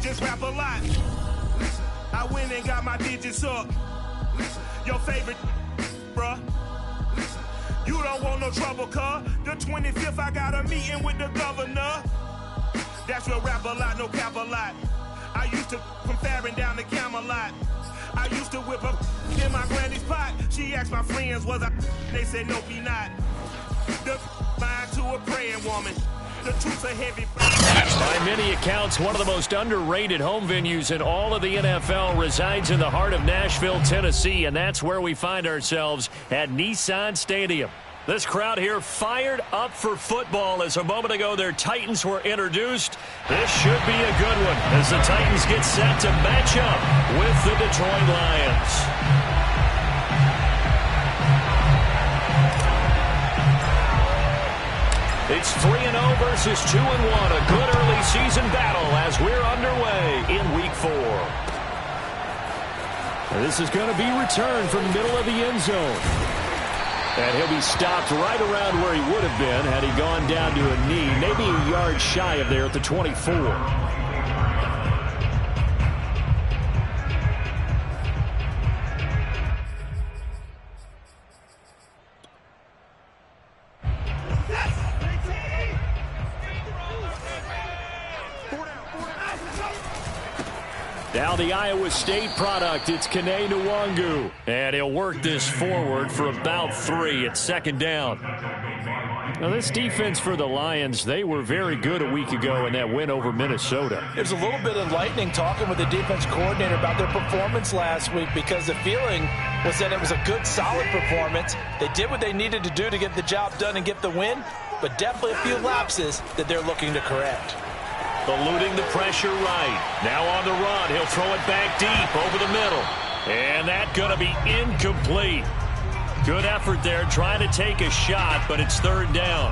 just rap a lot. I went and got my digits up. Your favorite, bruh. You don't want no trouble, cuz. The 25th, I got a meeting with the governor. That's where rap a lot, no cap a lot. I used to from Farron down to Camelot. I used to whip up in my granny's pot. She asked my friends, was I? They said, nope, he not. The line to a praying woman. The truth's a heavy. By many accounts, one of the most underrated home venues in all of the NFL resides in the heart of Nashville, Tennessee, and that's where we find ourselves at Nissan Stadium. This crowd here fired up for football as a moment ago their Titans were introduced. This should be a good one as the Titans get set to match up with the Detroit Lions. It's 3-0 versus 2-1, a good early season battle as we're underway in Week 4. This is going to be returned from the middle of the end zone. And he'll be stopped right around where he would have been had he gone down to a knee, maybe a yard shy of there at the 24. Now the Iowa State product, it's Kene Nwangu. And he'll work this forward for about 3 at second down. Now this defense for the Lions, they were very good a week ago in that win over Minnesota. There's a little bit of lightning talking with the defense coordinator about their performance last week because the feeling was that it was a good, solid performance. They did what they needed to do to get the job done and get the win, but definitely a few lapses that they're looking to correct. Eluding the pressure right. Now on the run. He'll throw it back deep over the middle. And that's going to be incomplete. Good effort there trying to take a shot, but it's third down.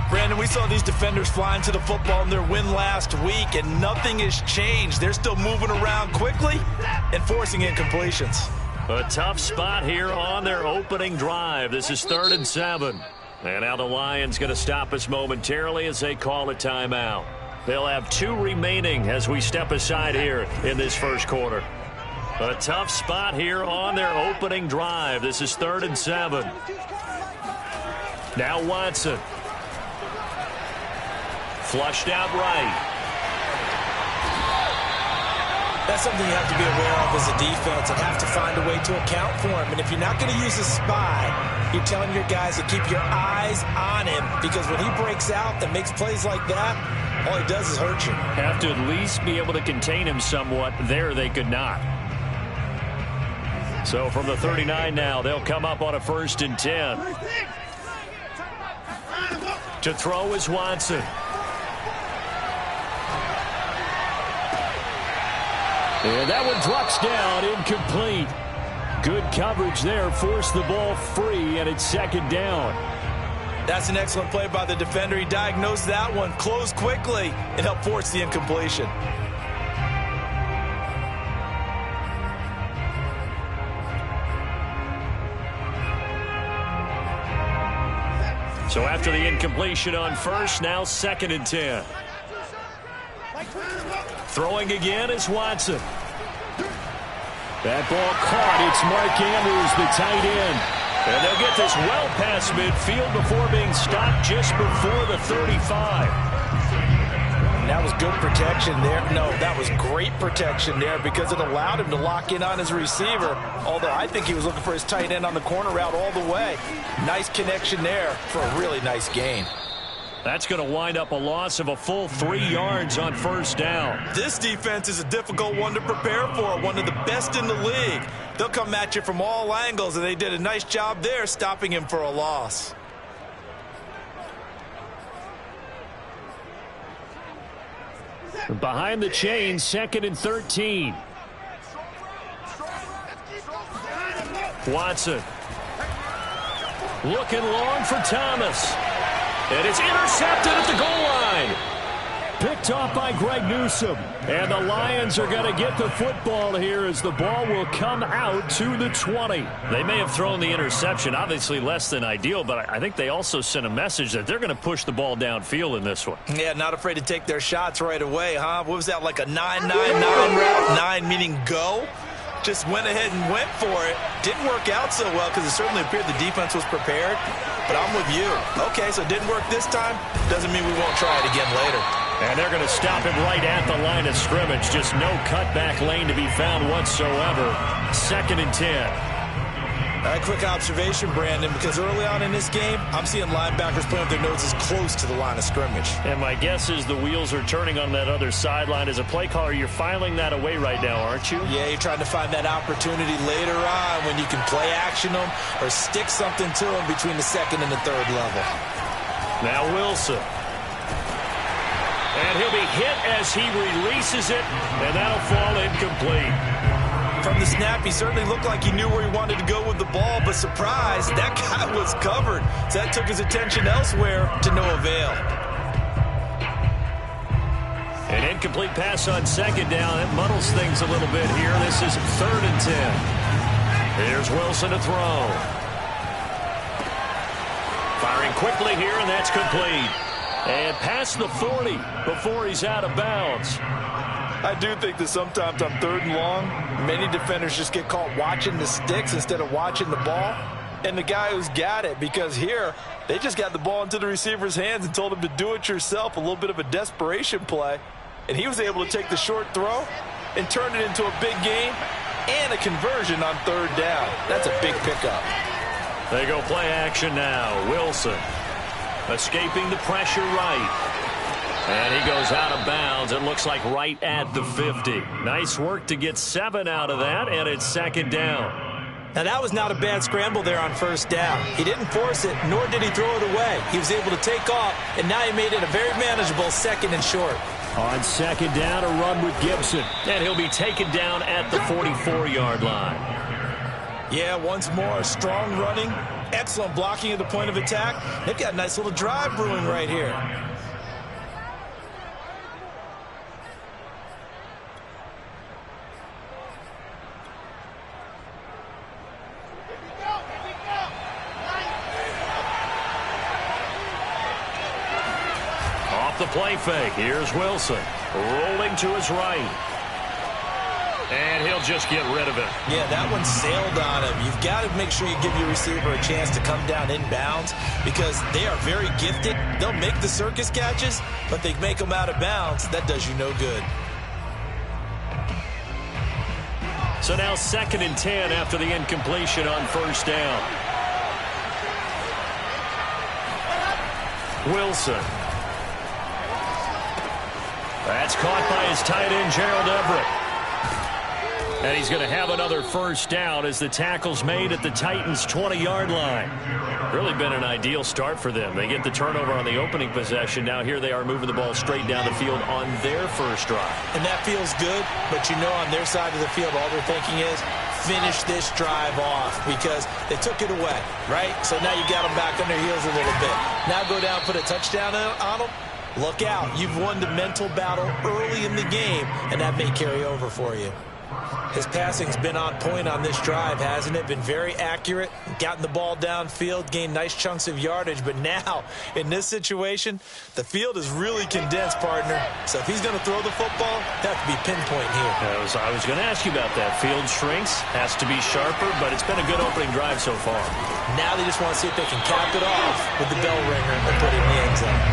Brandon, we saw these defenders flying to the football in their win last week, and nothing has changed. They're still moving around quickly and forcing incompletions. A tough spot here on their opening drive. This is 3rd and 7. And now the Lions going to stop us momentarily as they call a timeout. They'll have 2 remaining as we step aside here in this first quarter. A tough spot here on their opening drive. This is 3rd and 7. Now Watson. Flushed out right. That's something you have to be aware of as a defense and have to find a way to account for him. And if you're not going to use a spy, you're telling your guys to keep your eyes on him, because when he breaks out and makes plays like that, all he does is hurt you. Have to at least be able to contain him somewhat. There they could not. So from the 39 now, they'll come up on a 1st and 10. To throw is Watson. And that one drops down, incomplete. Good coverage there, forced the ball free, and it's 2nd down. That's an excellent play by the defender. He diagnosed that one, closed quickly, and helped force the incompletion. So after the incompletion on 1st, now 2nd and 10. Throwing again is Watson. That ball caught. It's Mark Andrews, the tight end. And they'll get this well past midfield before being stopped just before the 35. That was good protection there. No, that was great protection there because it allowed him to lock in on his receiver, although I think he was looking for his tight end on the corner route all the way. Nice connection there for a really nice gain. That's going to wind up a loss of a full 3 yards on 1st down. This defense is a difficult one to prepare for, one of the best in the league. They'll come at you from all angles, and they did a nice job there stopping him for a loss. Behind the chain, 2nd and 13. Watson. Looking long for Thomas. And it's intercepted at the goal line. picked off by Greg Newsome. And the Lions are going to get the football here as the ball will come out to the 20. They may have thrown the interception, obviously less than ideal, but I think they also sent a message that they're going to push the ball downfield in this one. Yeah, not afraid to take their shots right away, huh? What was that, like a 9-9-9 route? 9 meaning go? Just went ahead and went for it. Didn't work out so well because it certainly appeared the defense was prepared. But I'm with you. Okay, so it didn't work this time. Doesn't mean we won't try it again later. And they're going to stop him right at the line of scrimmage. Just no cutback lane to be found whatsoever. 2nd and 10. All right, quick observation, Brandon, because early on in this game, I'm seeing linebackers playing with their noses close to the line of scrimmage. And my guess is the wheels are turning on that other sideline. As a play caller, you're filing that away right now, aren't you? Yeah, you're trying to find that opportunity later on when you can play action them or stick something to them between the 2nd and the 3rd level. Now Wilson. And he'll be hit as he releases it, and that'll fall incomplete. From the snap, he certainly looked like he knew where he wanted to go with the ball, but surprise, that guy was covered. So that took his attention elsewhere to no avail. An incomplete pass on 2nd down. It muddles things a little bit here. This is 3rd and 10. Here's Wilson to throw. Firing quickly here, and that's complete. And past the 40 before he's out of bounds. I do think that sometimes on 3rd and long, many defenders just get caught watching the sticks instead of watching the ball. And the guy who's got it, because here, they just got the ball into the receiver's hands and told him to do it yourself, a little bit of a desperation play. And he was able to take the short throw and turn it into a big gain and a conversion on 3rd down. That's a big pickup. They go play action now. Wilson escaping the pressure right. And he goes out of bounds. It looks like right at the 50. Nice work to get 7 out of that, and it's 2nd down. Now, that was not a bad scramble there on 1st down. He didn't force it, nor did he throw it away. He was able to take off, and now he made it a very manageable 2nd and short. On 2nd down, a run with Gibson. And he'll be taken down at the 44-yard line. Yeah, once more, strong running, excellent blocking at the point of attack. They've got a nice little drive brewing right here. The play fake. Here's Wilson. Rolling to his right. And he'll just get rid of it. Yeah, that one sailed on him. You've got to make sure you give your receiver a chance to come down inbounds because they are very gifted. They'll make the circus catches, but they make them out of bounds. That does you no good. So now 2nd and 10 after the incompletion on 1st down. Wilson. That's caught by his tight end, Gerald Everett. And he's going to have another 1st down as the tackle's made at the Titans' 20-yard line. Really been an ideal start for them. They get the turnover on the opening possession. Now here they are moving the ball straight down the field on their 1st drive. And that feels good, but you know on their side of the field all they're thinking is finish this drive off because they took it away, right? So now you got them back on their heels a little bit. Now go down, put a touchdown on them. Look out. You've won the mental battle early in the game, and that may carry over for you. His passing's been on point on this drive, hasn't it? Been very accurate, gotten the ball downfield, gained nice chunks of yardage. But now, in this situation, the field is really condensed, partner. So if he's going to throw the football, that have to be pinpoint here. I was going to ask you about that. Field shrinks, has to be sharper, but it's been a good opening drive so far. Now they just want to see if they can cap it off with the bell ringer and put it in the end zone.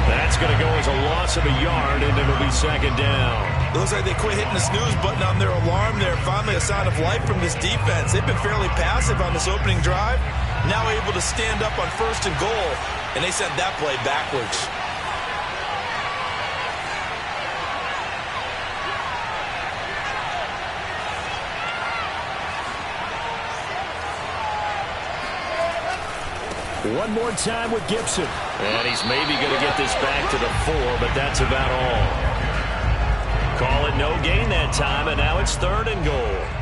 That's going to go as a loss of a yard, and it'll be 2nd down. It looks like they quit hitting the snooze button on their alarm there. Finally a sign of life from this defense. They've been fairly passive on this opening drive. Now able to stand up on 1st and goal, and they sent that play backwards. One more time with Gibson. And he's maybe going to get this back to the 4, but that's about all. Call it no gain that time, and now it's 3rd and goal.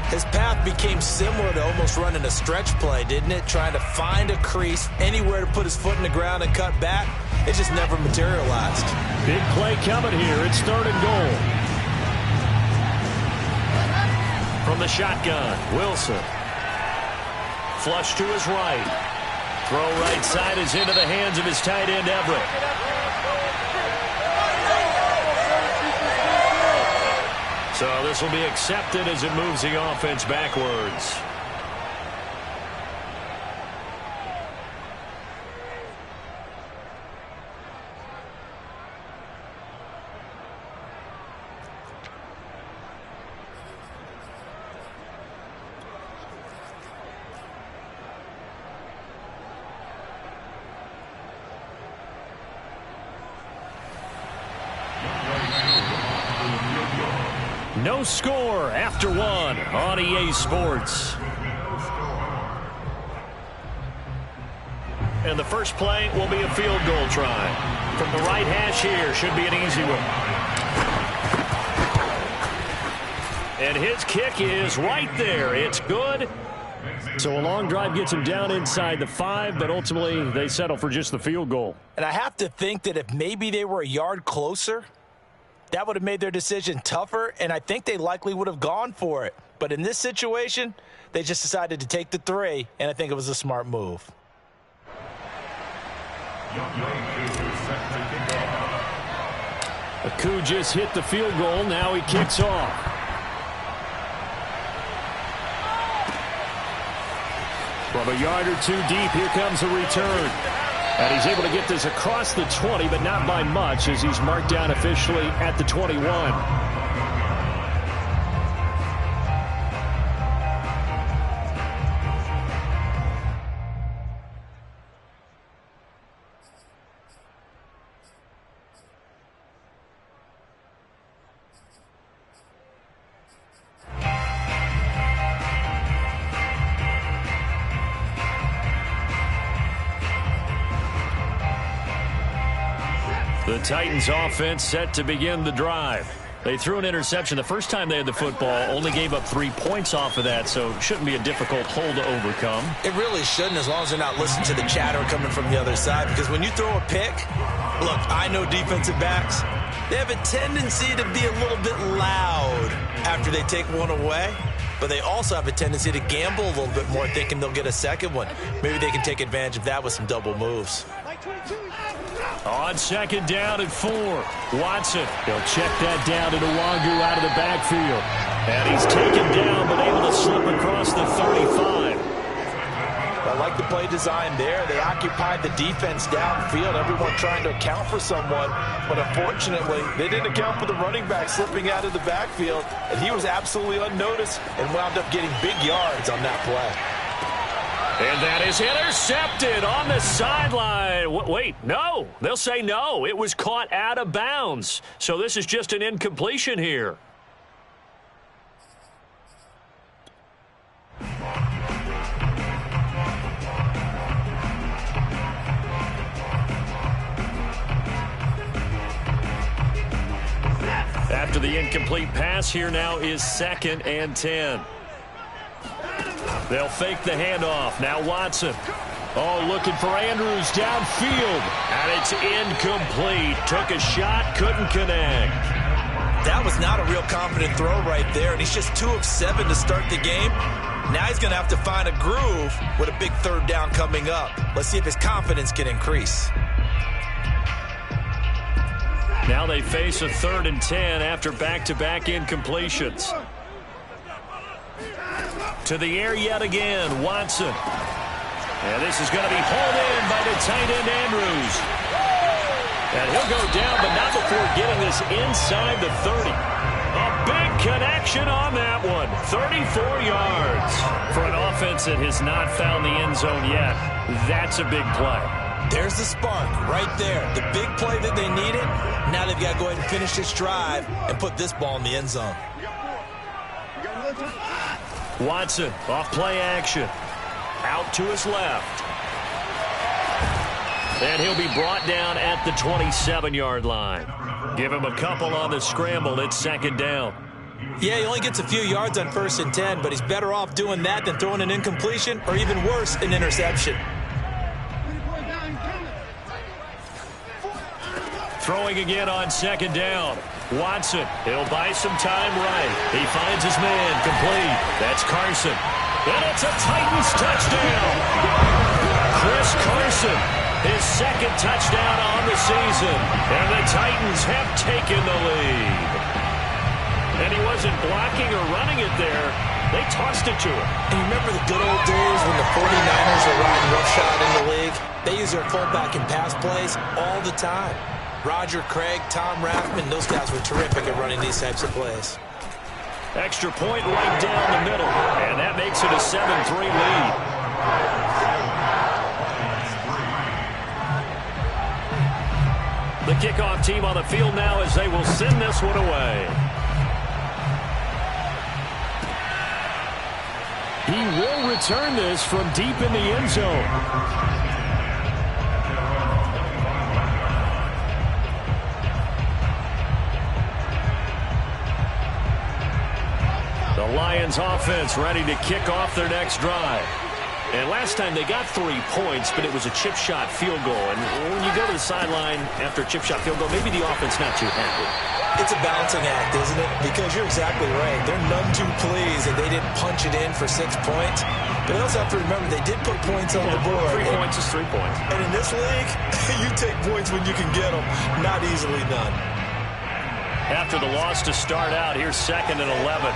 His path became similar to almost running a stretch play, didn't it? Trying to find a crease, anywhere to put his foot in the ground and cut back. it just never materialized. Big play coming here. It's 3rd and goal. From the shotgun, Wilson. Flush to his right. Throw right side is into the hands of his tight end, Everett. So this will be accepted as it moves the offense backwards. No score after 1 on EA Sports. And the first play will be a field goal try. From the right hash here, should be an easy one. And his kick is right there. It's good. So a long drive gets him down inside the 5, but ultimately they settle for just the field goal. And I have to think that if maybe they were a yard closer, that would have made their decision tougher, and I think they likely would have gone for it. But in this situation, they just decided to take the 3, and I think it was a smart move. Aku just hit the field goal. Now he kicks off. From a yard or 2 deep, here comes a return. And he's able to get this across the 20, but not by much, as he's marked down officially at the 21. The Titans offense set to begin the drive. They threw an interception the first time they had the football, only gave up 3 points off of that, so shouldn't be a difficult hole to overcome. It really shouldn't, as long as they're not listening to the chatter coming from the other side, because when you throw a pick, look, I know defensive backs, they have a tendency to be a little bit loud after they take one away, but they also have a tendency to gamble a little bit more, thinking they'll get a second one. Maybe they can take advantage of that with some double moves. On 2nd down and 4, Watson. He'll check that down to Nwangu out of the backfield. And he's taken down, but able to slip across the 35. I like the play design there. They occupied the defense downfield, everyone trying to account for someone. But unfortunately, they didn't account for the running back slipping out of the backfield. And he was absolutely unnoticed and wound up getting big yards on that play. And that is intercepted on the sideline. Wait, no. They'll say no. It was caught out of bounds. So this is just an incompletion here. After the incomplete pass, here now is 2nd and 10. They'll fake the handoff. Now Watson. Oh, looking for Andrews downfield. And it's incomplete. Took a shot, couldn't connect. That was not a real confident throw right there. And he's just 2 of 7 to start the game. Now he's going to have to find a groove with a big 3rd down coming up. Let's see if his confidence can increase. Now they face a 3rd and 10 after back-to-back incompletions. To the air yet again, Watson. And this is going to be hauled in by the tight end, Andrews. And he'll go down, but not before getting this inside the 30. A big connection on that one. 34 yards. For an offense that has not found the end zone yet, that's a big play. There's the spark right there. The big play that they needed. Now they've got to go ahead and finish this drive and put this ball in the end zone. Watson off play action. Out to his left. And he'll be brought down at the 27-yard line. Give him a couple on the scramble. It's 2nd down. Yeah, he only gets a few yards on 1st and 10, but he's better off doing that than throwing an incompletion or even worse, an interception. Throwing again on second down. Watson, he'll buy some time right. He finds his man, complete. That's Carson. And it's a Titans touchdown. Chris Carson, his second touchdown on the season. And the Titans have taken the lead. And he wasn't blocking or running it there. They tossed it to him. And you remember the good old days when the 49ers were riding roughshod in the league? They use their fullback in pass plays all the time. Roger Craig, Tom Rathman, those guys were terrific at running these types of plays. Extra point right down the middle. And that makes it a 7-3 lead. The kickoff team on the field now as they will send this one away. He will return this from deep in the end zone. The Lions offense ready to kick off their next drive. And last time they got 3 points, but it was a chip shot field goal. And when you go to the sideline after a chip shot field goal, maybe the offense not too happy. It's a balancing act, isn't it? Because you're exactly right. They're none too pleased that they didn't punch it in for 6 points. But they also have to remember they did put points on the board. 3 points is 3 points. And in this league, you take points when you can get them, not easily done. After the loss to start out, here's 2nd and 11.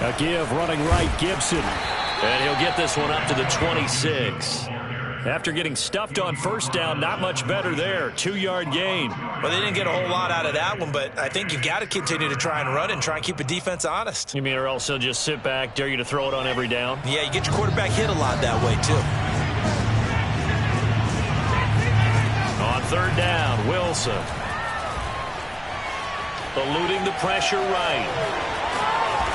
A give running right, Gibson. And he'll get this one up to the 26. After getting stuffed on first down, not much better there. 2-yard gain. Well, they didn't get a whole lot out of that one, but I think you've got to continue to try and run and try and keep the defense honest. You mean or else they'll just sit back, dare you to throw it on every down? Yeah, you get your quarterback hit a lot that way, too. On 3rd down, Wilson. Eluding the pressure right.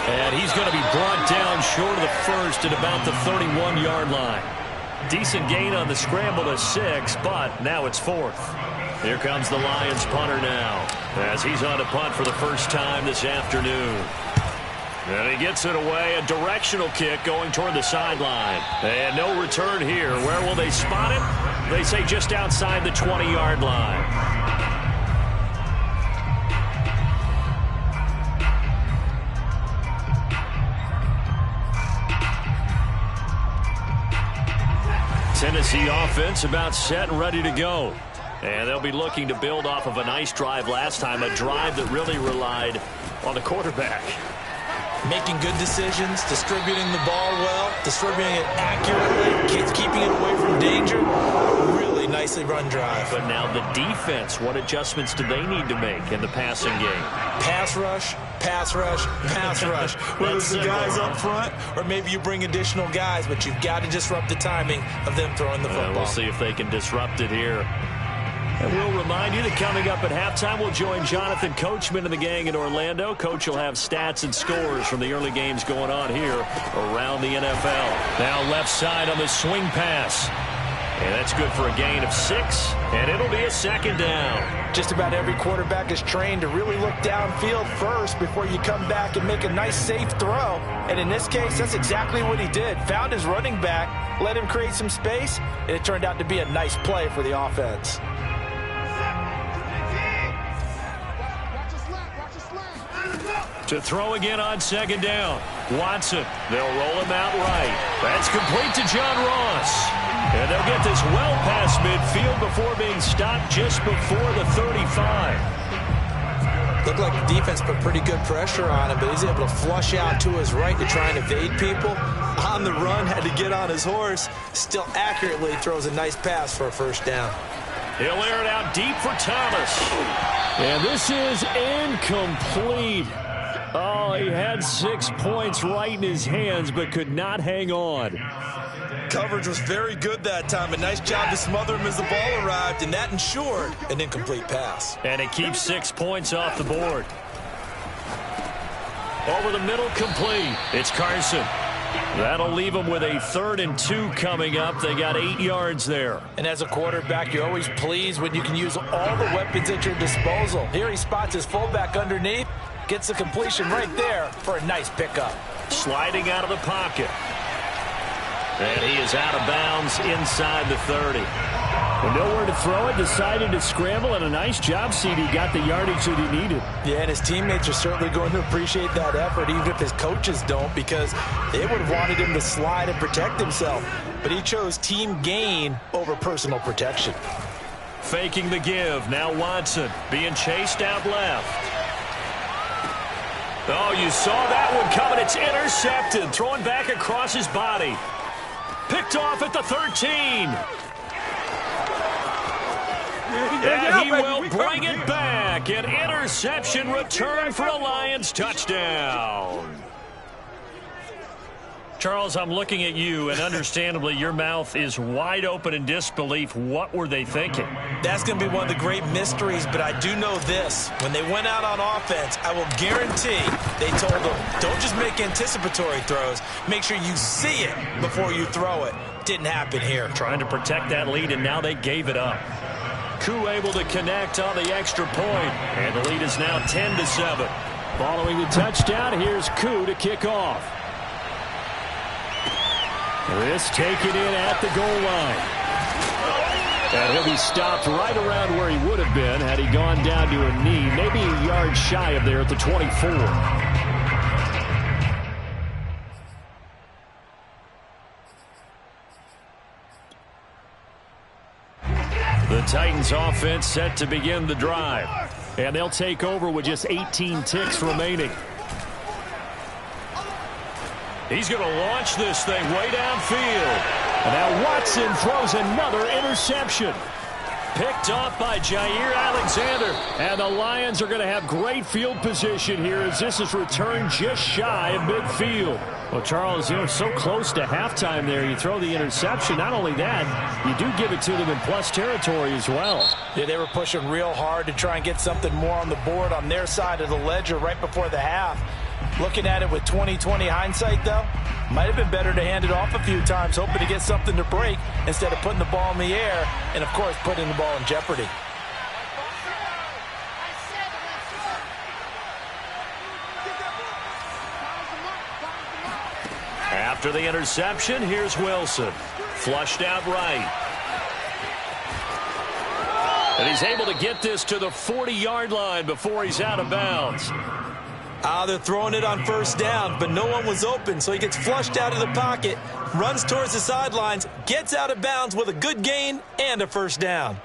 And he's going to be brought down short of the first at about the 31-yard line. Decent gain on the scramble to 6, but now it's 4th. Here comes the Lions punter now as he's on to punt for the first time this afternoon. And he gets it away, a directional kick going toward the sideline. And no return here. Where will they spot it? They say just outside the 20-yard line. Tennessee offense about set and ready to go. And they'll be looking to build off of a nice drive last time, a drive that really relied on the quarterback. Making good decisions, distributing the ball well, distributing it accurately, keeping it away from danger. Really nicely run drive. But now the defense, what adjustments do they need to make in the passing game? Pass rush, pass rush, pass rush. Whether it's the guys up front or maybe you bring additional guys, but you've got to disrupt the timing of them throwing the football. We'll see if they can disrupt it here. And we'll remind you that coming up at halftime, we'll join Jonathan Coachman and the gang in Orlando. Coach will have stats and scores from the early games going on here around the NFL. Now left side on the swing pass. And that's good for a gain of 6, and it'll be a 2nd down. Just about every quarterback is trained to really look downfield first before you come back and make a nice, safe throw. And in this case, that's exactly what he did. Found his running back, let him create some space, and it turned out to be a nice play for the offense. To throw again on 2nd down. Watson, they'll roll him out right. That's complete to John Ross. And they'll get this well past midfield before being stopped just before the 35. Looked like the defense put pretty good pressure on him, but he's able to flush out to his right to try and evade people. On the run, had to get on his horse. Still accurately throws a nice pass for a 1st down. He'll air it out deep for Thomas. And this is incomplete. Oh, he had 6 points right in his hands, but could not hang on. Coverage was very good that time. A nice job to smother him as the ball arrived, and that ensured an incomplete pass. And it keeps 6 points off the board. Over the middle, complete. It's Carson. That'll leave them with a 3rd and 2 coming up. They got 8 yards there. And as a quarterback, you're always pleased when you can use all the weapons at your disposal. Here he spots his fullback underneath, Gets the completion right there for a nice pickup. Sliding out of the pocket. And he is out of bounds inside the 30. With nowhere to throw it, decided to scramble, and a nice job, CD. Got the yardage that he needed. Yeah, and his teammates are certainly going to appreciate that effort, even if his coaches don't, because they would have wanted him to slide and protect himself. But he chose team gain over personal protection. Faking the give. Now Watson being chased out left. Oh, you saw that one coming. It's intercepted. Throwing back across his body. Picked off at the 13. And he will bring it back. An interception return for a Lions touchdown. Charles, I'm looking at you, and understandably, your mouth is wide open in disbelief. What were they thinking? That's going to be one of the great mysteries, but I do know this. When they went out on offense, I will guarantee they told them, don't just make anticipatory throws. Make sure you see it before you throw it. Didn't happen here. Trying to protect that lead, and now they gave it up. Koo able to connect on the extra point, and the lead is now 10-7. Following the touchdown, here's Koo to kick off. This taken in at the goal line. And he'll be stopped right around where he would have been had he gone down to a knee, maybe a yard shy of there at the 24. The Titans offense set to begin the drive. And they'll take over with just 18 ticks remaining. He's going to launch this thing way downfield. And now Watson throws another interception. Picked off by Jair Alexander. And the Lions are going to have great field position here as this is returned just shy of midfield. Well, Charles, so close to halftime there. You throw the interception. Not only that, you do give it to them in plus territory as well. Yeah, they were pushing real hard to try and get something more on the board on their side of the ledger right before the half. Looking at it with 20/20 hindsight, though, might have been better to hand it off a few times, hoping to get something to break instead of putting the ball in the air and, of course, putting the ball in jeopardy. After the interception, here's Wilson. Flushed out right. And he's able to get this to the 40-yard line before he's out of bounds. They're throwing it on first down, but no one was open, so he gets flushed out of the pocket, runs towards the sidelines, gets out of bounds with a good gain and a first down.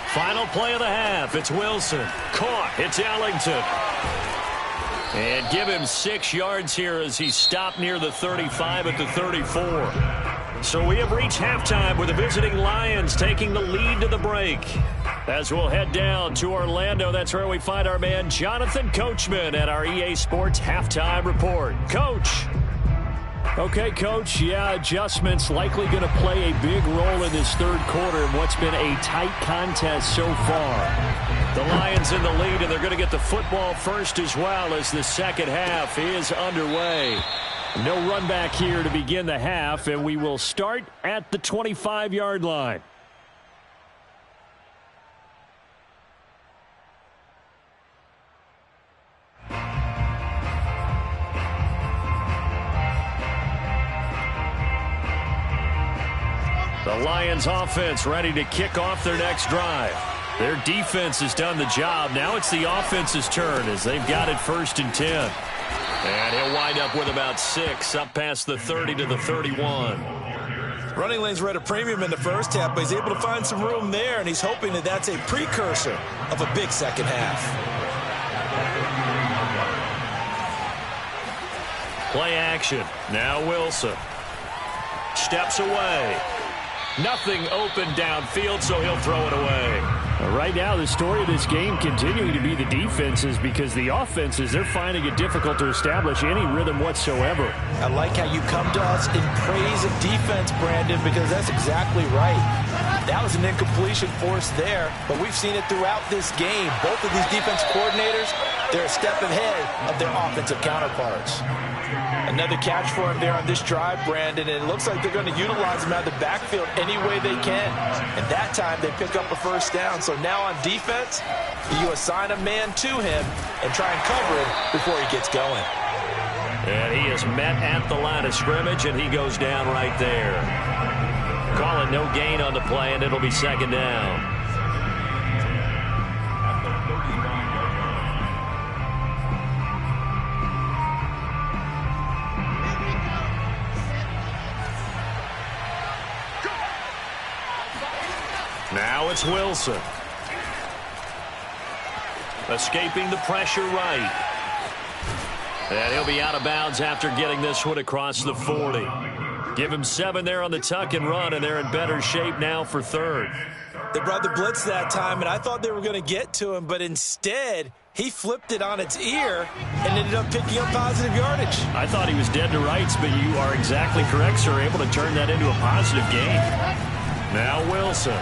Final play of the half. It's Wilson. Caught. It's Ellington. And give him 6 yards here as he stopped near the 35 at the 34. So we have reached halftime with the visiting Lions taking the lead to the break. As we'll head down to Orlando, that's where we find our man Jonathan Coachman at our EA Sports Halftime Report. Coach. Okay, Coach, adjustments likely going to play a big role in this third quarter in what's been a tight contest so far. The Lions in the lead, and they're going to get the football first as well as the second half is underway. No run back here to begin the half, and we will start at the 25-yard line. The Lions offense ready to kick off their next drive. Their defense has done the job. Now it's the offense's turn as they've got it 1st and 10. And he'll wind up with about 6 up past the 30 to the 31. Running lanes were at a premium in the first half, but he's able to find some room there, and he's hoping that that's a precursor of a big second half. Play action. Now Wilson. Steps away. Nothing open downfield, so he'll throw it away. Right now, the story of this game continuing to be the defenses, because the offenses, they're finding it difficult to establish any rhythm whatsoever. I like how you come to us in praise of defense, Brandon, because that's exactly right. That was an incompletion forced there, but we've seen it throughout this game. Both of these defense coordinators, they're a step ahead of their offensive counterparts. Another catch for him there on this drive, Brandon, and it looks like they're going to utilize him out of the backfield any way they can. And that time they pick up a first down. So now on defense, you assign a man to him and try and cover him before he gets going. And he is met at the line of scrimmage, and he goes down right there. Call it no gain on the play, and it'll be second down. Now it's Wilson. Escaping the pressure right. And he'll be out of bounds after getting this one across the 40. Give him 7 there on the tuck and run, and they're in better shape now for third. They brought the blitz that time, and I thought they were going to get to him, but instead he flipped it on its ear and ended up picking up positive yardage. I thought he was dead to rights, but you are exactly correct, sir. Able to turn that into a positive gain. Now Wilson.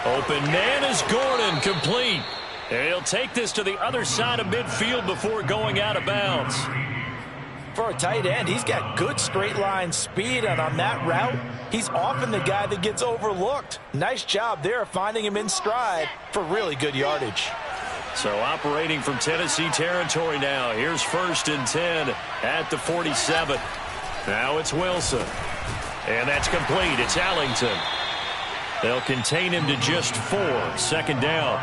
Open man is Gordon, complete. And he'll take this to the other side of midfield before going out of bounds. For a tight end, he's got good straight line speed, and on that route, he's often the guy that gets overlooked. Nice job there finding him in stride for really good yardage. So operating from Tennessee territory now. Here's 1st and 10 at the 47. Now it's Wilson. And that's complete. It's Allington. They'll contain him to just 4. Second down.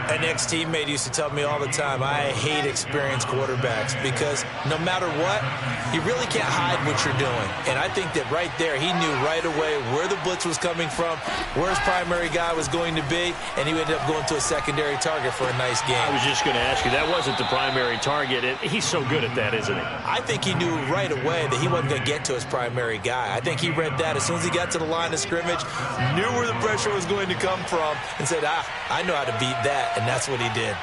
An ex-teammate used to tell me all the time, I hate experienced quarterbacks because no matter what, you really can't hide what you're doing. And I think that right there, he knew right away where the blitz was coming from, where his primary guy was going to be, and he ended up going to a secondary target for a nice game. I was just going to ask you, that wasn't the primary target. He's so good at that, isn't he? I think he knew right away that he wasn't going to get to his primary guy. I think he read that as soon as he got to the line of scrimmage, knew where the pressure was going to come from, and said, I know how to beat that. And that's what he did.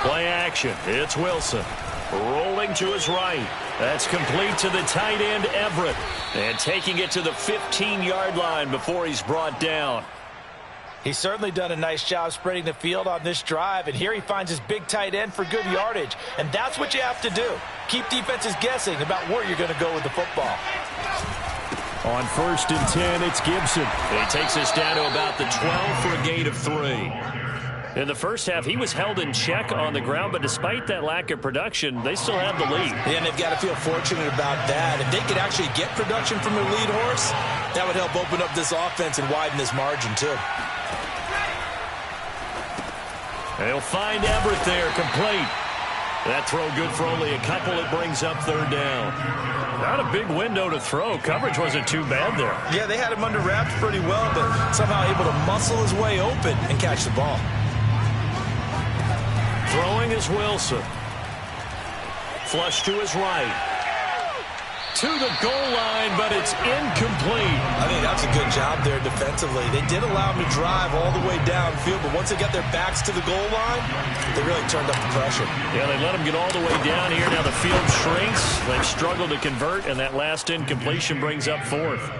Play action. It's Wilson. Rolling to his right. That's complete to the tight end, Everett. And taking it to the 15-yard line before he's brought down. He's certainly done a nice job spreading the field on this drive. And here he finds his big tight end for good yardage. And that's what you have to do. Keep defenses guessing about where you're going to go with the football. On 1st and 10, it's Gibson. He takes us down to about the 12 for a gain of 3. In the first half, he was held in check on the ground, but despite that lack of production, they still have the lead. Yeah, and they've got to feel fortunate about that. If they could actually get production from their lead horse, that would help open up this offense and widen this margin, too. They'll find Everett there, complete. That throw good for only a couple. It brings up 3rd down. Not a big window to throw. Coverage wasn't too bad there. Yeah, they had him under wraps pretty well, but somehow able to muscle his way open and catch the ball. Throwing is Wilson. Flush to his right. To the goal line, but it's incomplete. I think that's a good job there defensively. They did allow him to drive all the way downfield, but once they got their backs to the goal line, they really turned up the pressure. Yeah, they let him get all the way down here. Now the field shrinks. They've struggled to convert, and that last incompletion brings up 4th.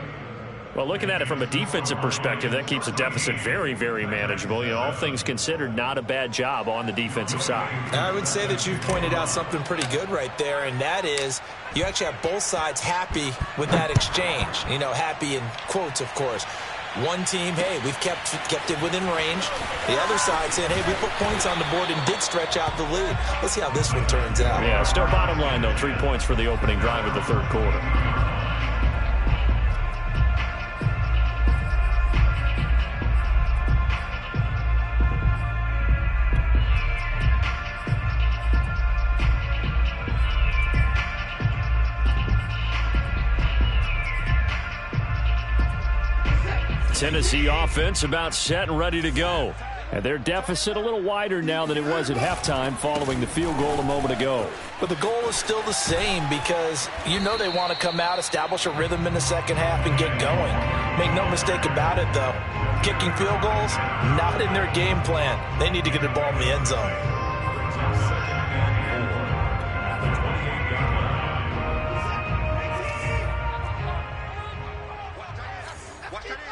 Well, looking at it from a defensive perspective, that keeps a deficit very, very manageable. You know, all things considered, not a bad job on the defensive side. I would say that you pointed out something pretty good right there, and that is you actually have both sides happy with that exchange. You know, happy in quotes, of course. One team, hey, we've kept it within range. The other side saying, hey, we put points on the board and did stretch out the lead. Let's see how this one turns out. Yeah, still bottom line, though, 3 points for the opening drive of the 3rd quarter. Tennessee offense about set and ready to go. And their deficit a little wider now than it was at halftime following the field goal a moment ago. But the goal is still the same because you know they want to come out, establish a rhythm in the second half, and get going. Make no mistake about it, though. Kicking field goals, not in their game plan. They need to get the ball in the end zone. Watch that.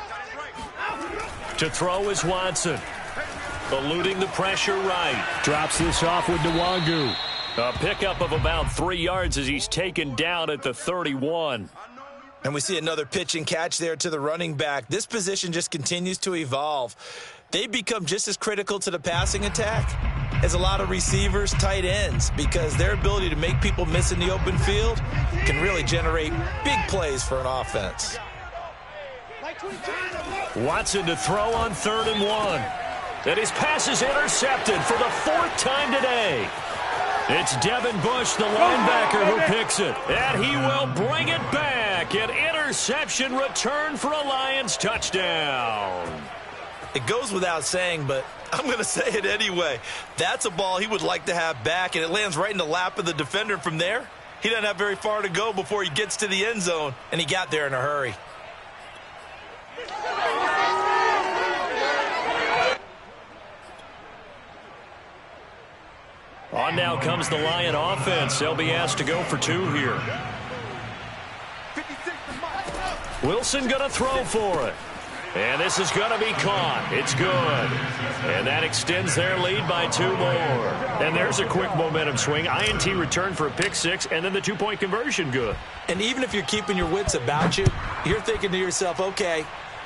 To throw is Watson. Eluding the pressure right. Drops this off with Nwangu. A pickup of about 3 yards as he's taken down at the 31. And we see another pitch and catch there to the running back. This position just continues to evolve. They become just as critical to the passing attack as a lot of receivers, tight ends, because their ability to make people miss in the open field can really generate big plays for an offense. Watson to throw on 3rd and 1. And his pass is intercepted for the 4th time today. It's Devin Bush, the linebacker, who picks it. And he will bring it back. An interception return for a Lions touchdown. It goes without saying, but I'm going to say it anyway. That's a ball he would like to have back, and it lands right in the lap of the defender. From there, he doesn't have very far to go before he gets to the end zone, and he got there in a hurry. On now comes the Lion offense. They'll be asked to go for 2 here. Wilson going to throw for it. And this is going to be caught. It's good. And that extends their lead by 2 more. And there's a quick momentum swing. INT return for a pick 6, and then the 2-point conversion good. And even if you're keeping your wits about you, you're thinking to yourself, okay,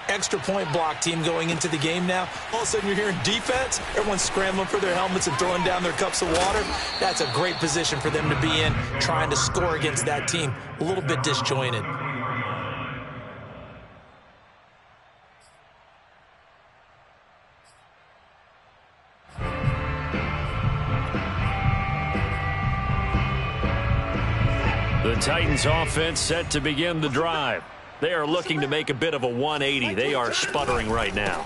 extra point block team going into the game now. All of a sudden you're hearing defense. Everyone's scrambling for their helmets and throwing down their cups of water. That's a great position for them to be in, trying to score against that team. A little bit disjointed. The Titans offense set to begin the drive. They are looking to make a bit of a 180. They are sputtering right now.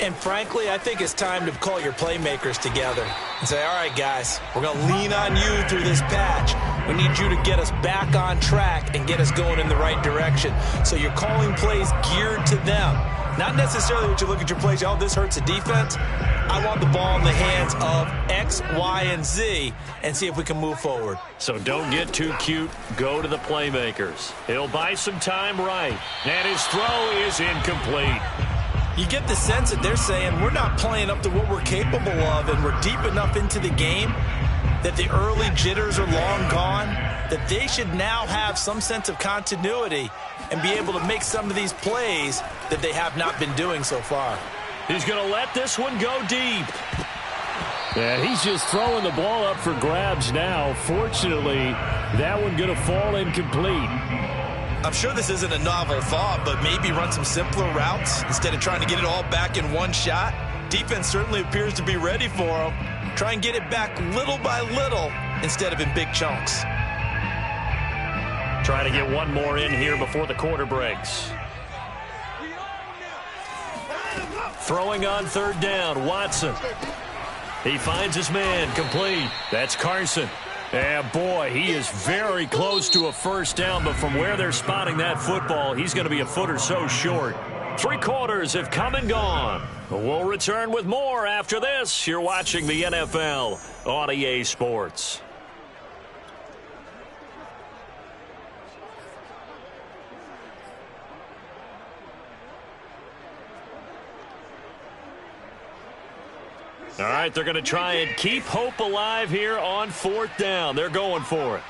And frankly, I think it's time to call your playmakers together and say, all right, guys, we're going to lean on you through this patch. We need you to get us back on track and get us going in the right direction. So you're calling plays geared to them. Not necessarily what you look at your plays, oh, this hurts the defense. I want the ball in the hands of X, Y, and Z and see if we can move forward. So don't get too cute. Go to the playmakers. He'll buy some time right. And his throw is incomplete. You get the sense that they're saying we're not playing up to what we're capable of, and we're deep enough into the game that the early jitters are long gone, that they should now have some sense of continuity and be able to make some of these plays that they have not been doing so far. He's going to let this one go deep. And he's just throwing the ball up for grabs now. Fortunately, that one going to fall incomplete. I'm sure this isn't a novel thought, but maybe run some simpler routes instead of trying to get it all back in one shot. Defense certainly appears to be ready for him. Try and get it back little by little instead of in big chunks. Try to get one more in here before the quarter breaks. Throwing on 3rd down, Watson. He finds his man, complete. That's Carson. And boy, he is very close to a 1st down, but from where they're spotting that football, he's going to be a foot or so short. 3 quarters have come and gone. We'll return with more after this. You're watching the NFL on EA Sports. All right, they're going to try and keep hope alive here on 4th down. They're going for it.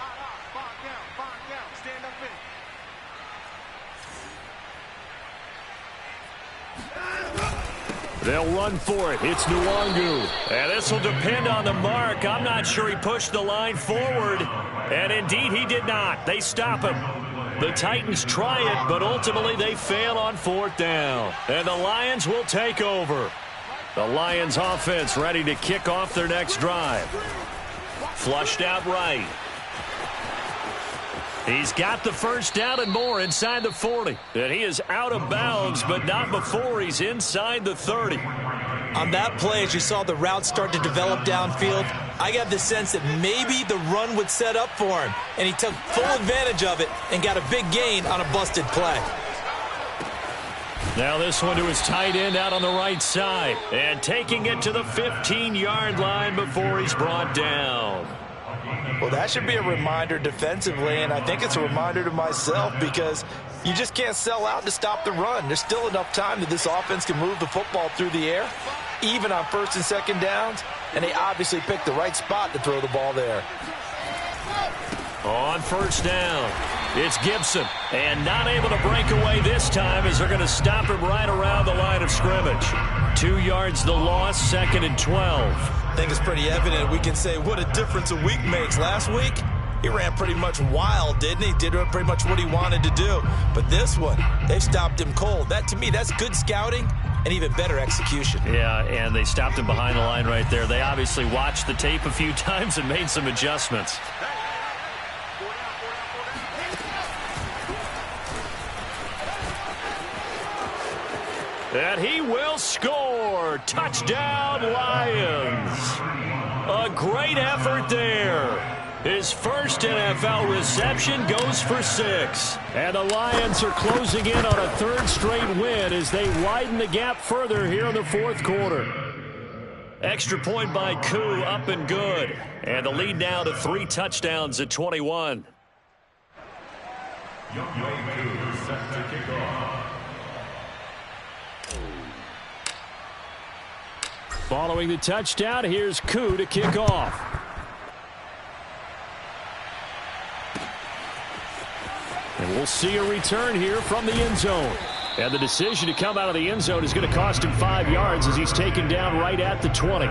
They'll run for it. It's Nwangu. And this will depend on the mark. I'm not sure he pushed the line forward. And indeed, he did not. They stop him. The Titans try it, but ultimately they fail on 4th down. And the Lions will take over. The Lions offense ready to kick off their next drive. Flushed out right. He's got the 1st down and more inside the 40. And he is out of bounds, but not before he's inside the 30. On that play, as you saw the route start to develop downfield, I got the sense that maybe the run would set up for him. And he took full advantage of it and got a big gain on a busted play. Now this one to his tight end out on the right side. And taking it to the 15-yard line before he's brought down. Well, that should be a reminder defensively, and I think it's a reminder to myself because You just can't sell out to stop the run. There's still enough time that this offense can move the football through the air, even on first and second downs, and they obviously picked the right spot to throw the ball there. On first down, it's Gibson, and not able to break away this time as they're going to stop him right around the line of scrimmage. 2 yards the loss, 2nd and 12. I think it's pretty evident. We can say what a difference a week makes. Last week, he ran pretty much wild, didn't he? Did pretty much what he wanted to do. But this one, they stopped him cold. That, to me, that's good scouting and even better execution. Yeah, and they stopped him behind the line right there. They obviously watched the tape a few times and made some adjustments. And he will score. Touchdown, Lions. A great effort there. His first NFL reception goes for 6. And the Lions are closing in on a 3rd straight win as they widen the gap further here in the 4th quarter. Extra point by Koo, up and good. And the lead now to 3 touchdowns at 21. Younghoe Koo set to kick off. Following the touchdown, here's Koo to kick off. And we'll see a return here from the end zone. And the decision to come out of the end zone is going to cost him 5 yards as he's taken down right at the 20.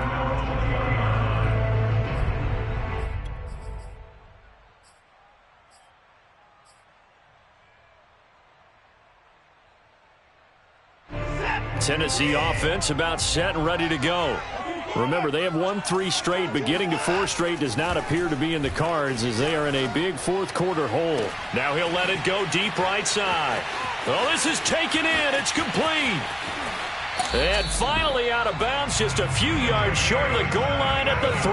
Tennessee offense about set and ready to go. Remember, they have won 3 straight, but getting to 4 straight does not appear to be in the cards as they are in a big 4th quarter hole. Now he'll let it go deep right side. Oh, this is taken in. It's complete. And finally out of bounds, just a few yards short of the goal line at the 3.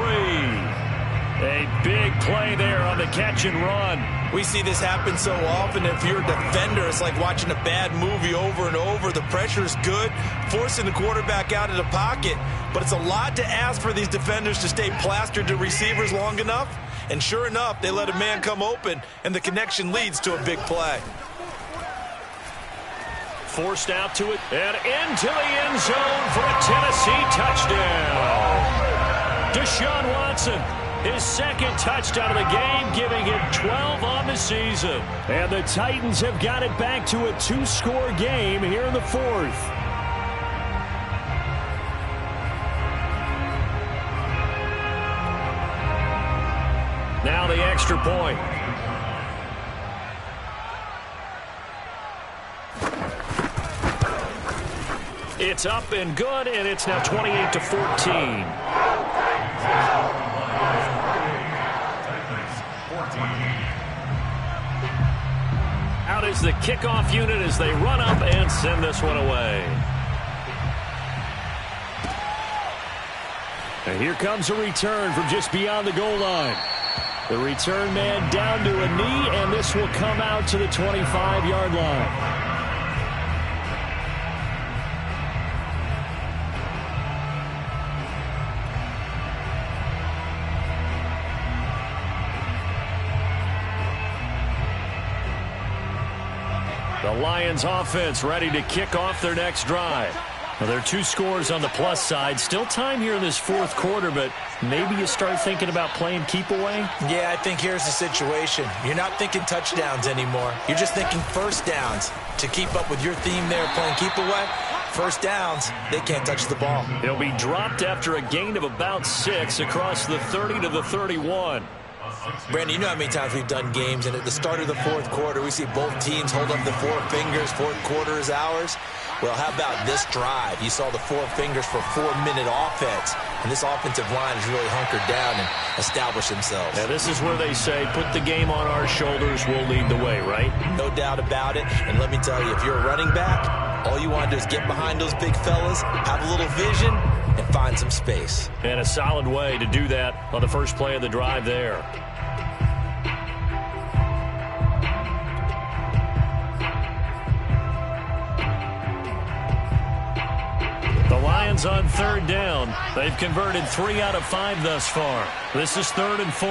A big play there on the catch and run. We see this happen so often. If you're a defender, it's like watching a bad movie over and over. The pressure is good, forcing the quarterback out of the pocket. But it's a lot to ask for these defenders to stay plastered to receivers long enough. And sure enough, they let a man come open, and the connection leads to a big play. Forced out to it and into the end zone for a Tennessee touchdown. Deshaun Watson. His 2nd touchdown of the game, giving him 12 on the season. And the Titans have got it back to a 2-score game here in the 4th. Now the extra point. It's up and good, and it's now 28-14. Out is the kickoff unit as they run up and send this one away. And here comes a return from just beyond the goal line. The return man down to a knee, and this will come out to the 25-yard line. The Lions offense ready to kick off their next drive. Well, there are 2 scores on the plus side. Still time here in this 4th quarter, but maybe you start thinking about playing keep away? Yeah, I think here's the situation. You're not thinking touchdowns anymore. You're just thinking first downs. To keep up with your theme there, playing keep away, first downs, they can't touch the ball. He'll be dropped after a gain of about 6 across the 30 to the 31. Brandon, you know how many times we've done games, and at the start of the 4th quarter, we see both teams hold up the 4 fingers, 4th quarter is ours. Well, how about this drive? You saw the 4 fingers for 4-minute offense, and this offensive line has really hunkered down and established themselves. Now, this is where they say, put the game on our shoulders, we'll lead the way, right? No doubt about it, and let me tell you, if you're a running back, all you want to do is get behind those big fellas, have a little vision, and find some space. And a solid way to do that on the first play of the drive there. The Lions on 3rd down. They've converted 3 out of 5 thus far. This is 3rd and 4.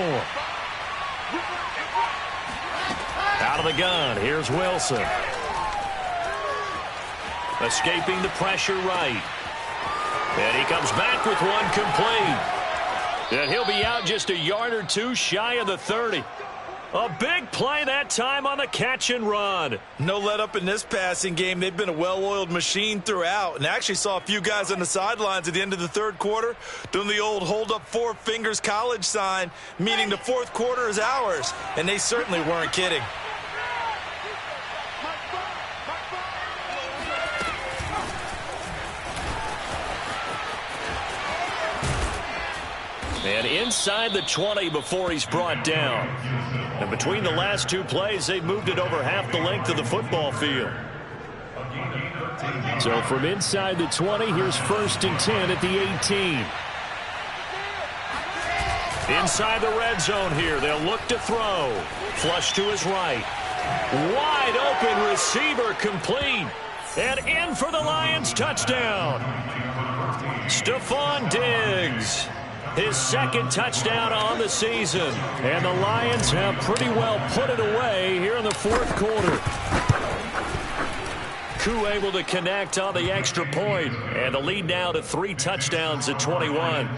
Out of the gun, here's Wilson. Escaping the pressure right. And he comes back with one complete. And he'll be out just a yard or two shy of the 30. A big play that time on the catch and run. No let up in this passing game. They've been a well-oiled machine throughout. And I actually saw a few guys on the sidelines at the end of the third quarter doing the old hold up four fingers college sign, meaning the fourth quarter is ours. And they certainly weren't kidding. And inside the 20 before he's brought down. And between the last two plays, they've moved it over half the length of the football field. So from inside the 20, here's 1st and 10 at the 18. Inside the red zone here, they'll look to throw. Flush to his right. Wide open receiver complete. And in for the Lions touchdown. Stephon Diggs. His second touchdown on the season. And the Lions have pretty well put it away here in the fourth quarter. Koo able to connect on the extra point. And the lead now to 3 touchdowns at 21.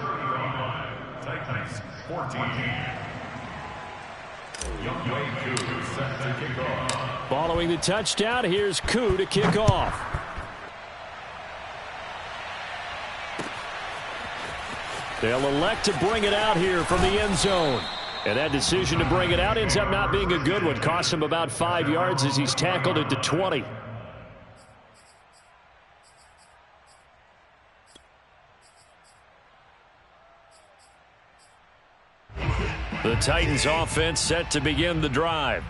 Titans 14. Younghoe Koo set to kick off. Following the touchdown, here's Koo to kick off. They'll elect to bring it out here from the end zone. And that decision to bring it out ends up not being a good one. Costs him about 5 yards as he's tackled at the 20. The Titans offense set to begin the drive.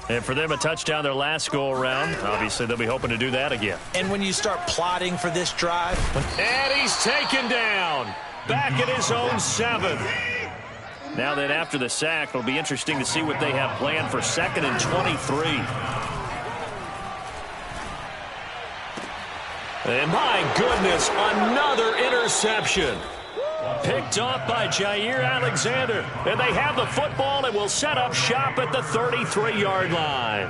And for them, a touchdown their last go-around. Obviously, they'll be hoping to do that again. And when you start plotting for this drive. And he's taken down. Back at his own 7. Now that after the sack, it'll be interesting to see what they have planned for 2nd and 23. And my goodness, another interception. Picked off by Jair Alexander. And they have the football and will set up shop at the 33-yard line.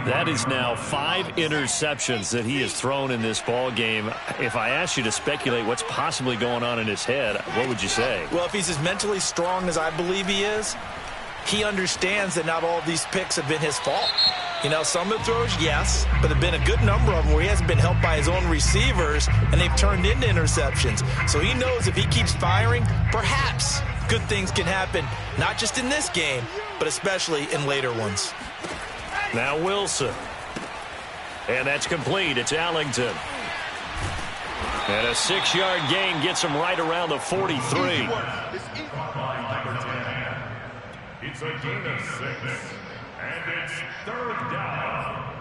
That is now 5 interceptions that he has thrown in this ball game. If I asked you to speculate what's possibly going on in his head, what would you say? Well, if he's as mentally strong as I believe he is, he understands that not all of these picks have been his fault. You know, some of the throws, yes, but there have been a good number of them where he hasn't been helped by his own receivers, and they've turned into interceptions. So he knows if he keeps firing, perhaps good things can happen, not just in this game, but especially in later ones. Now Wilson. And that's complete. It's Allington. And a 6-yard gain gets him right around the 43. It's a gain of 6. And it's 3rd down.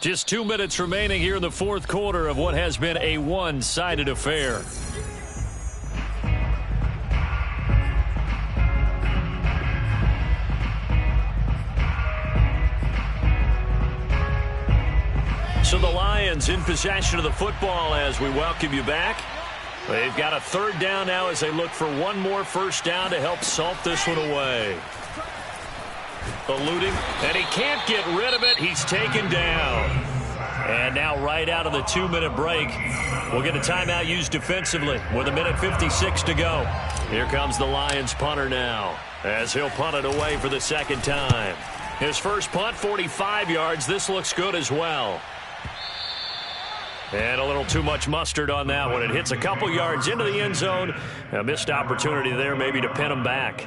Just 2 minutes remaining here in the fourth quarter of what has been a one-sided affair. So the Lions in possession of the football as we welcome you back. They've got a 3rd down now as they look for one more 1st down to help salt this one away. Eluding, and he can't get rid of it. He's taken down. And now right out of the 2-minute break, we'll get a timeout used defensively with 1:56 to go. Here comes the Lions punter now as he'll punt it away for the 2nd time. His first punt, 45 yards. This looks good as well. And a little too much mustard on that one. It hits a couple yards into the end zone. A missed opportunity there maybe to pin him back.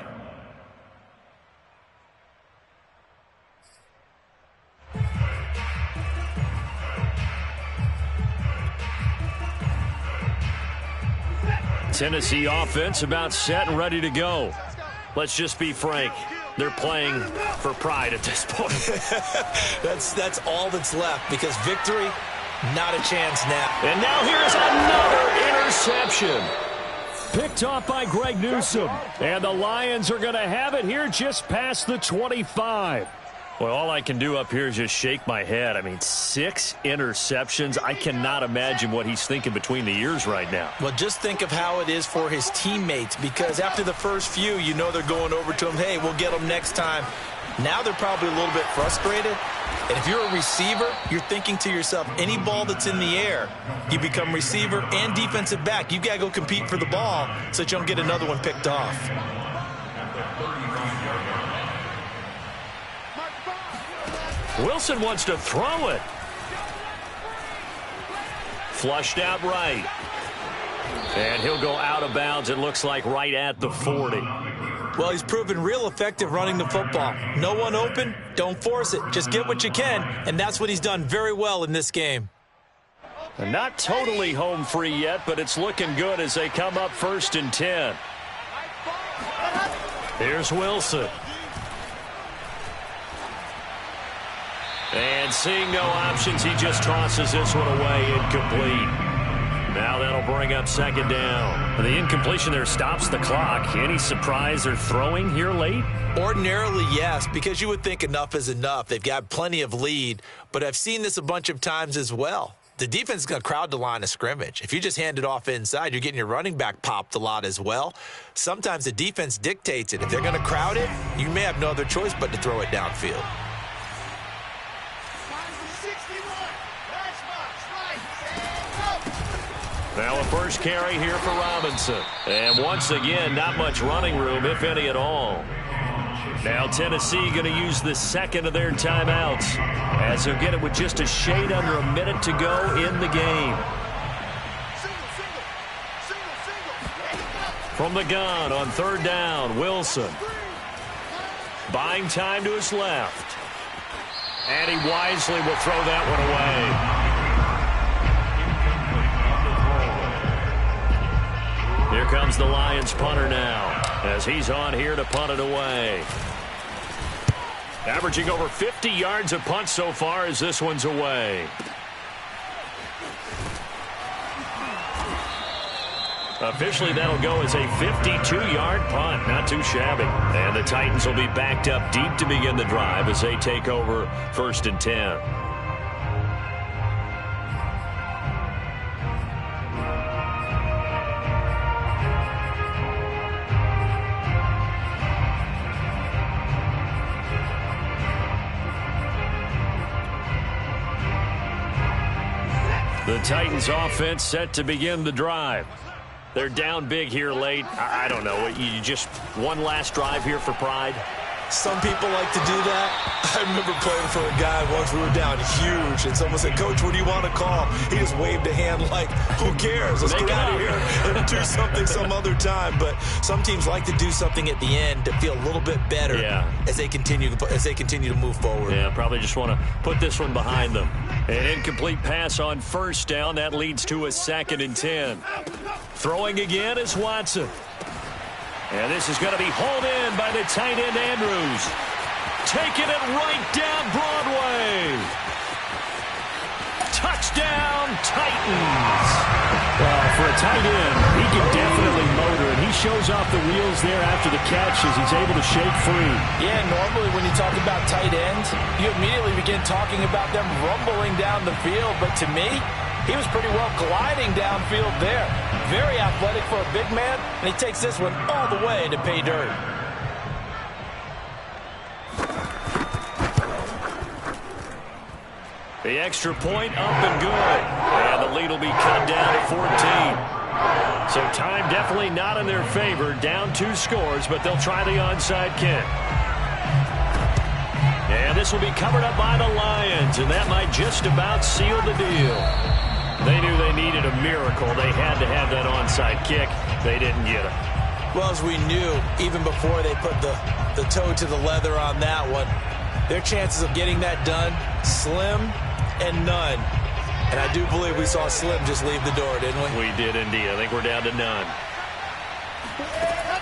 Tennessee offense about set and ready to go. Let's just be frank. They're playing for pride at this point. That's all that's left because victory, not a chance now. And now here's another interception. Picked off by Greg Newsome. And the Lions are going to have it here just past the 25. Well, all I can do up here is just shake my head. I mean, 6 interceptions. I cannot imagine what he's thinking between the ears right now. Well, just think of how it is for his teammates because after the first few, you know they're going over to him, hey, we'll get them next time. Now they're probably a little bit frustrated. And if you're a receiver, you're thinking to yourself, any ball that's in the air, you become receiver and defensive back. You got to go compete for the ball so that you don't get another one picked off. Wilson wants to throw it. Flushed out right. And he'll go out of bounds, it looks like, right at the 40. Well, he's proven real effective running the football. No one open, don't force it. Just get what you can, and that's what he's done very well in this game. And not totally home free yet, but it's looking good as they come up 1st and 10. Here's Wilson. And seeing no options, he just tosses this one away, incomplete. Now that'll bring up 2nd down. The incompletion there stops the clock. Any surprise they're throwing here late? Ordinarily, yes, because you would think enough is enough. They've got plenty of lead, but I've seen this a bunch of times as well. The defense is going to crowd the line of scrimmage. If you just hand it off inside, you're getting your running back popped a lot as well. Sometimes the defense dictates it. If they're going to crowd it, you may have no other choice but to throw it downfield. Now a first carry here for Robinson. And once again, not much running room, if any at all. Now Tennessee going to use the 2nd of their timeouts as they'll get it with just a shade under a minute to go in the game. From the gun on 3rd down, Wilson. Buying time to his left. And he wisely will throw that one away. Here comes the Lions punter now as he's on here to punt it away. Averaging over 50 yards a punt so far as this one's away. Officially, that'll go as a 52-yard punt. Not too shabby. And the Titans will be backed up deep to begin the drive as they take over 1st and 10. The Titans offense set to begin the drive. They're down big here late. I don't know. You just one last drive here for pride? Some people like to do that. I remember playing for a guy once. We were down huge, and someone said, "Coach, what do you want to call?" He just waved a hand like, "Who cares? Let's get out of here and do something some other time." But some teams like to do something at the end to feel a little bit better as they continue to move forward. Yeah, probably just want to put this one behind them. An incomplete pass on 1st down. That leads to a 2nd and 10. Throwing again is Watson. And this is going to be hauled in by the tight end Andrews. Taking it right down Broadway. Touchdown, Titans. Well, for a tight end, he can definitely motor, and he shows off the wheels there after the catch as he's able to shake free. Yeah, normally when you talk about tight ends, you immediately begin talking about them rumbling down the field. But to me, he was pretty well gliding downfield there. Very athletic for a big man, and he takes this one all the way to pay dirt. The extra point up and good. And the lead will be cut down to 14. So time definitely not in their favor. Down 2 scores, but they'll try the onside kick. And this will be covered up by the Lions, and that might just about seal the deal. They knew they needed a miracle. They had to have that onside kick. They didn't get it. Well, as we knew, even before they put the toe to the leather on that one, their chances of getting that done, slim and none. And I do believe we saw Slim just leave the door, didn't we? We did indeed. I think we're down to none.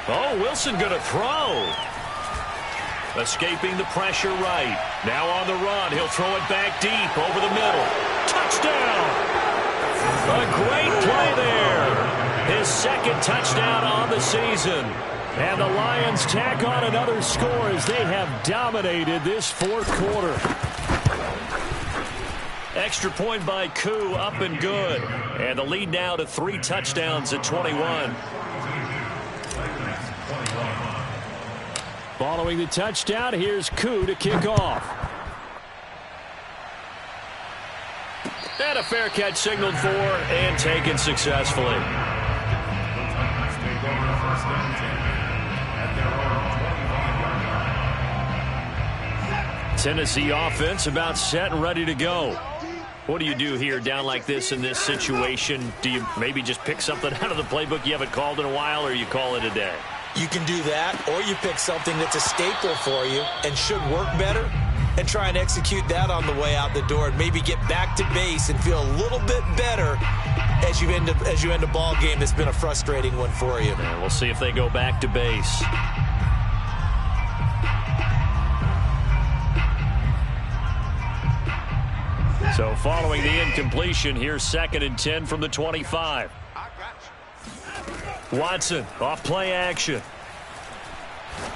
Oh, Wilson going to throw. Escaping the pressure right. Now on the run. He'll throw it back deep over the middle. Touchdown! A great play there. His 2nd touchdown on the season. And the Lions tack on another score as they have dominated this 4th quarter. Extra point by Koo, up and good. And the lead now to 3 touchdowns at 21. Following the touchdown, here's Koo to kick off. And a fair catch signaled for and taken successfully. Tennessee offense about set and ready to go. What do you do here down like this in this situation? Do you maybe just pick something out of the playbook you haven't called in a while, or you call it a day? You can do that, or you pick something that's a staple for you and should work better and try and execute that on the way out the door and maybe get back to base and feel a little bit better as you end a ball game that's been a frustrating one for you. And we'll see if they go back to base. So following the incompletion, here's 2nd and 10 from the 25. Watson off play action.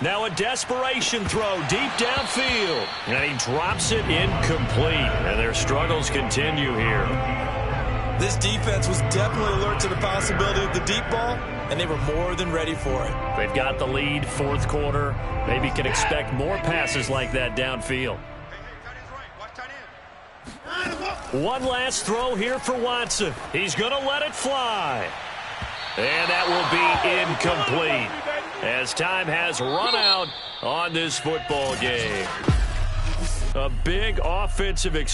Now a desperation throw deep downfield. And he drops it incomplete. And their struggles continue here. This defense was definitely alert to the possibility of the deep ball, and they were more than ready for it. They've got the lead, 4th quarter. Maybe can expect more passes like that downfield. One last throw here for Watson. He's going to let it fly. And that will be incomplete as time has run out on this football game. A big offensive experience.